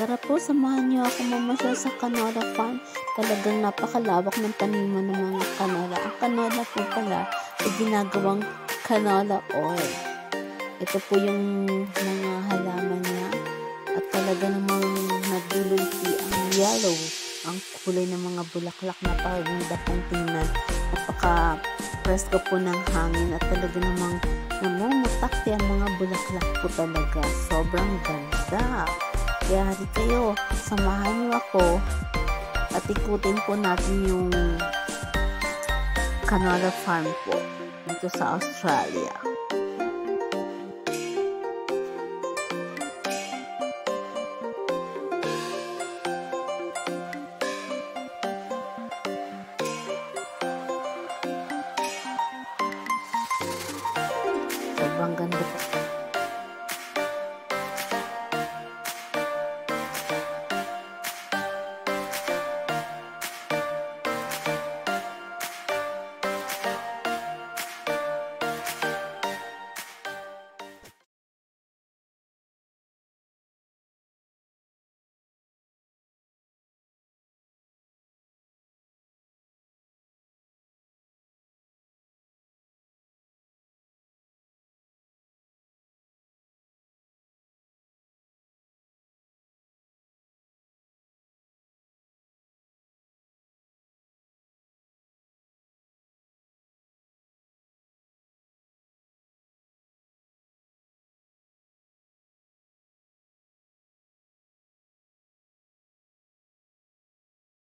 Tara po, samahan niyo ako mamasyal sa canola farm. Talagang napakalawak ng taniman ng mga canola. Ang canola po pala ay ginagawang canola oil. Ito po yung mga halaman niya at talaga namang naglulunti ang yellow, ang kulay ng mga bulaklak na paganda pong tingnan. Napaka-presko po ng hangin at talaga namang namumutakti ang mga bulaklak po talaga. Sobrang ganda. Kaya hali kayo, samahan niyo ako at ikutin po natin yung canola farm po dito sa Australia.